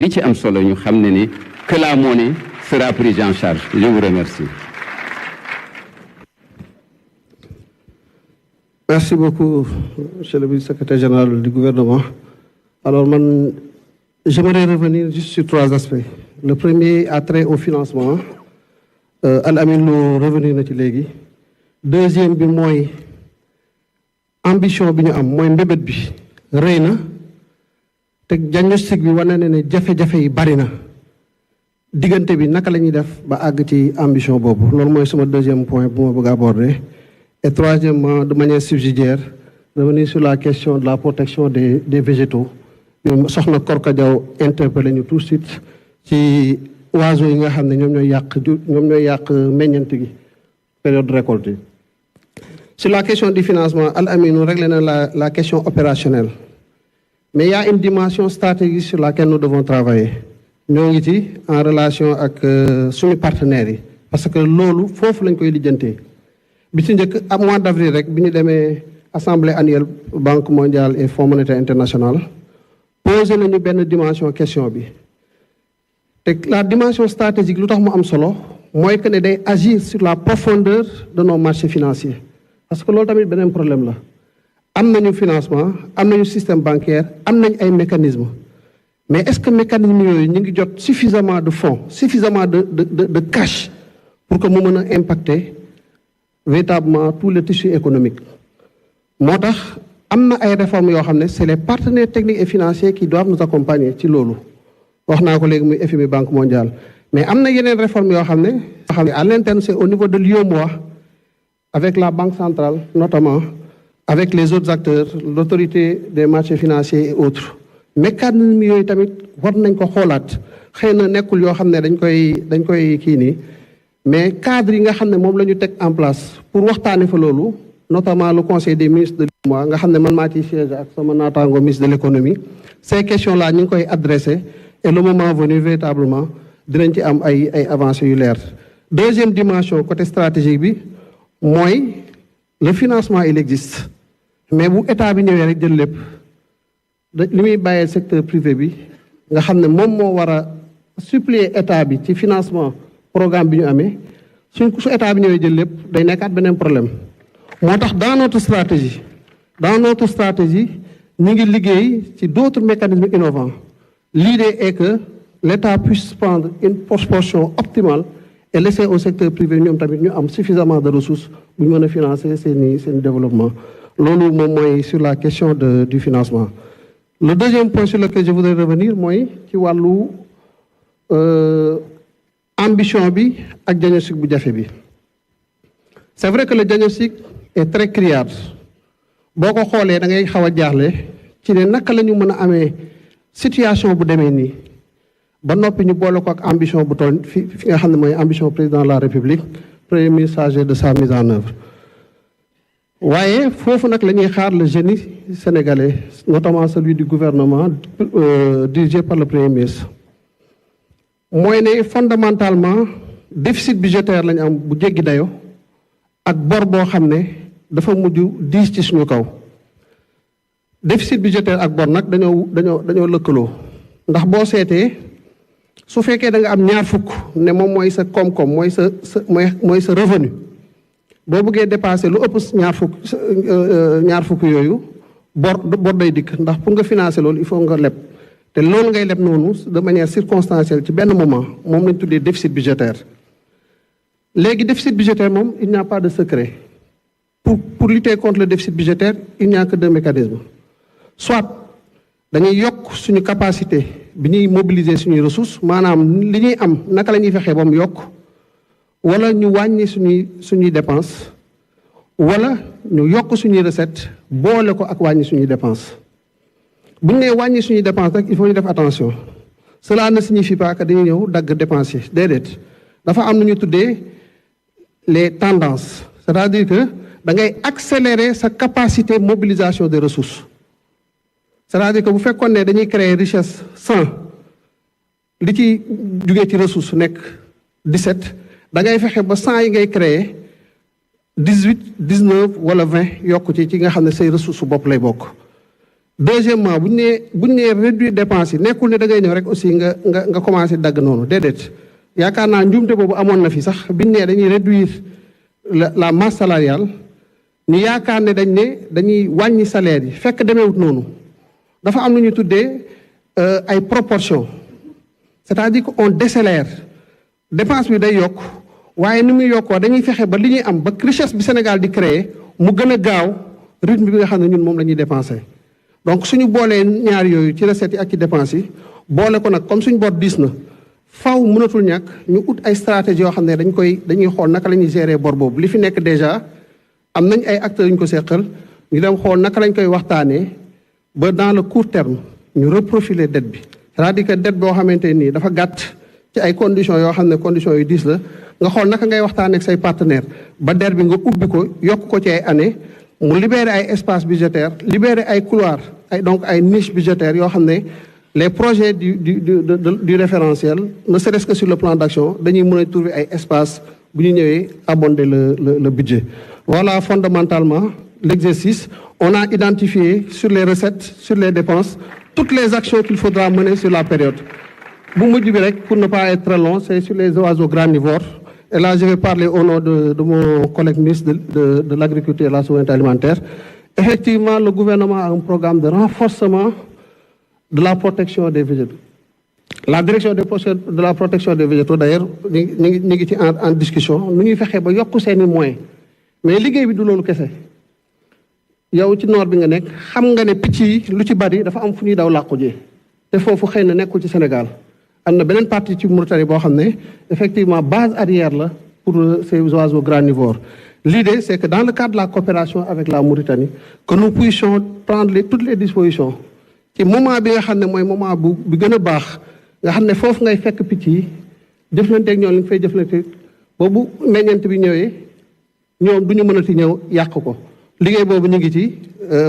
li ci am solo ñu xam ne ni que la monnaie sera prise en charge. Je vous remercie. Merci beaucoup, Monsieur le ministre-secrétaire général du gouvernement. Alors, j'aimerais revenir juste sur 3 aspects. Le premier a trait au financement. Al-Amin nous revenir na ci léegi. Deuxième bi mooy ambition bi ñu am mooy mbébét bi rëy na te diagnostic bi wane na ne jafe-jafe yi bari na diggante bi naka la ñuy def ba àgg ci ambition boobu loolu mooy sama deuxième point bu ma bëgg a aborder. Et troisièmement, de manière subsidiaire, revenir sur la question de la protection des végétaux. Ñoom soxna Korka Diaw interpellé ñu tout de suite ci oiseaux yi nga xam ne ñoom ñooy yàq meññeent gi période de récolte. Sur la question du financement, Al-Amin réglé na la question opérationnelle. Mais il y a une dimension stratégique sur laquelle nous devons travailler. ñoo ngi ci en relation ak suñu partenaires yi parce que loolu foofu lañ koy lijjantee. bi ci njëkk à mois d'avril rek bi ñu demee assemblée annuelle Banque mondiale et Fonds monétaire international posé nañu benn dimension question bi te la dimension stratégique lu tax mu am solo mooy que ne day agir sur la profondeur de nos marchés financiers parce que loolu tamit beneen problème la am nañu financement am nañu système bancaire am nañ ay mécanismes mais est-ce que mécanismes yooyu ñu ngi jot suffisamment de fonds suffisamment de cash pour que mu mën a impacter véritablement tout le tissu économique. moo tax am na ay réformes yoo xam ne c'est les partenaires techniques et financiers qui doivent nous accompagner ci loolu wax naa ko léegi muy FMI Banque mondiale mais am na yeneen réformes yoo xam ne à l'interne c'est au niveau de l'UEMOA avec la Banque centrale notamment avec les autres acteurs l'autorité des marchés financiers et autres mécanismes yooyu tamit war nañ ko xoolaat xëy na nekkul yoo xam ne dañ koy kii nii mais cadre yi nga xam ne moom la ñu teg en place pour waxtaane fa loolu notamment le conseil des ministres de l'UEMOA nga xam ne man maa ciy siège ak sama naataango ministre de l'économie ces questions là ñu ngi koy adressé et le moment venu véritablement dinañ ci am ay avancées yu leer. Deuxième dimension côté stratégique bi mooy le financement il existe mais bu état bi ñëwee rek jël lépp li muy bàyyee secteur privé bi nga xam ne moom moo war a suppléer état bi ci financement programme bi ñu amee su état bi ñëwee jël lépp day nekkaat beneen problème moo tax dans notre stratégie ñu ngi liggéey ci d'autres mécanismes innovants. L'idée est que l'État puisse prendre une proportion optimale et laisser au secteur privé ñoom tamit ñu am suffisamment de ressources bu ñu mën a financer seen développement loolu moom mooy sur la question du financement. Le deuxième point sur lequel je voudrais revenir mooy ci wàllu ambition bi ak diagnostic bu jafe bi. C'est vrai que le diagnostic est très criard boo ko xoolee da ngay xaw a jaaxle ci ne naka la ñu mën a amee situation bu demee nii ba noppi ñu boole ko ak ambition bu toll fi nga xam ne mooy ambition président de la République premier ministre chargé de sa mise en œuvre. waaye foofu nag la ñuy xaar le génie sénégalais notamment celui du gouvernement dirigé par le premier ministre. mooy ne fondamentalement déficit budgétaire lañu am bu jéggi dayo ak bor boo xam ne dafa mujj diis ci suñu kaw déficit budgétaire ak bor nag dañoo lëkkaloo ndax boo seetee su fekkee da nga am 2 fukk ne moom mooy sa koom-koom mooy sa revenu boo bëggee dépasser lu ëpp 2 fukk yooyu bor day dikk ndax pour nga financer loolu il faut nga leb te loolu ngay leb noonu de manière circonstancielle ci benn moment moom lañ tuddee déficit budgétaire. léegi déficit budgétaire moom il n'y a pas de secret pour lutter contre le déficit budgétaire il n'y a que 2 mécanismes soit dañuy yokk suñu capacité bi ñuy mobiliser suñuy ressources maanaam li ñuy am naka la ñuy fexee ba mu yokk wala ñu wàññi suñuy dépenses wala ñu yokk suñuy recettes boole ko ak wàññi suñuy dépenses. bu ñu nee wàññi suñuy dépenses rek il faut ñu def attention cela ne signifie pas que dañuy ñëw dagg dépenses yi déedéet dafa am nu ñu tuddee les tendances c'est-à-dire que da ngay accélérer sa capacité mobilisation des ressources c'est-à-dire que bu fekkoon ne dañuy créer richesse 100 li ci jugee ci ressource nekk 17 da ngay fexe ba 100 yi ngay créer 18 19 wala 20 yokk ci nga xam ne say ressources bopp lay bokk. deuxièmement bu ñu nee réduire dépenses yi nekkul ne da ngay ñëw rek aussi nga commencé dagg noonu déedéet yaakaar naa njuumte boobu amoon na fi sax biñ ne dañuy réduire la masse salariale ñu yaakaar ne dañuy wàññi salaire yi fekk demeewut noonu dafa am lu ñu tuddee ay proportion c'est-à-dire que on décélère dépense bi day yokk waaye ni muy yokkoo dañuy fexe ba li ñuy am ba richesse bi Sénégal di créer mu gën a gaaw rythme bi nga xam ne ñun moom la ñuy dépenser donc suñu boolee ñaar yooyu ci recettes yi ak ci dépenses yi boole ko nag comme suñu bor diis na faw mënatul ñàkk ñu ut ay stratégie yoo xam ne dañuy xool naka la ñuy gérer bor boobu li fi nekk déjà am nañ ay acteurs yu ñu ko seqal ñu dem xool naka lañ koy waxtaanee ba dans le court terme ñu reprofiler dette bi c'est-à-dire que dette boo xamante nii dafa gàtt ci ay conditions yoo xam ne conditions yu diis la nga xool naka ngay waxtaanee ak say partenaires ba dette bi nga ubbi ko yokk ko ci ay années mu libérer ay espace budgétaire libérer ay couloir donc ay niche budgétaire yoo xam ne les projets du référentiel ne serait-ce que sur le plan d'action dañuy mën a trouver ay espace bu ñu ñëwee abonder le budget. Voilà fondamentalement l'exercice. On a identifié sur les recettes, sur les dépenses, toutes les actions qu'il faudra mener sur la période. Bu mujj bi rek pour ne pas être très long, c'est sur les oiseaux granivores. Et là, je vais parler au nom de mon collègue ministre de l'Agriculture et de la Souveraineté alimentaire. Effectivement, le gouvernement a un programme de renforcement de la protection des végétaux. La direction de la protection des végétaux, d'ailleurs, ñu ngi ci en discussion nu ñuy fexe ba yokk seeni moyens mais liggéey bi du loolu kese yow ci noor bi nga nekk xam nga ne picc yi lu ci bari dafa am fu ñuy daw làqu ji te foofu xëy na nekkul ci Sénégal am na beneen partie ci Mauritanie boo xam ne effectivement base arrière la pour ces oiseaux granivores. L'idée, c'est que dans le cadre de la coopération avec la Mauritanie, que nous puissions prendre toutes les dispositions ci moment bi nga xam ne mooy moment bi gën a baax nga xam ne foofu ngay fekk picc yi jëflanteeg ñoom li nga fay jëflanteeg boobu meññeent bi ñëwee ñoom du ñu mënati ñëw yàq ko liggéey boobu ñu ngi ci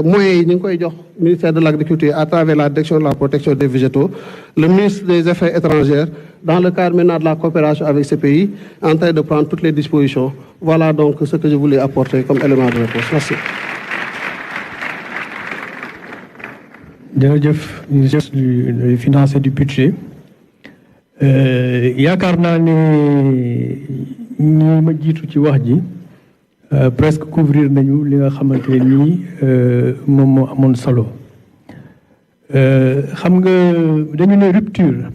moyens yi ñu ngi koy jox ministère de l'Agriculture à travers la direction de la protection des végétaux, le ministre des Affaires étrangères dans le cadre maintenant de la coopération avec ces pays en train de prendre toutes les dispositions. Voilà donc ce que je voulais apporter comme élément de réponse. Merci. jërëjëf ministre des finances et du budget yaakaar naa ne ñi ma jiitu ci wax ji presque couvrir nañu li nga xamante ne nii moom moo amoon solo xam nga dañu ne rupture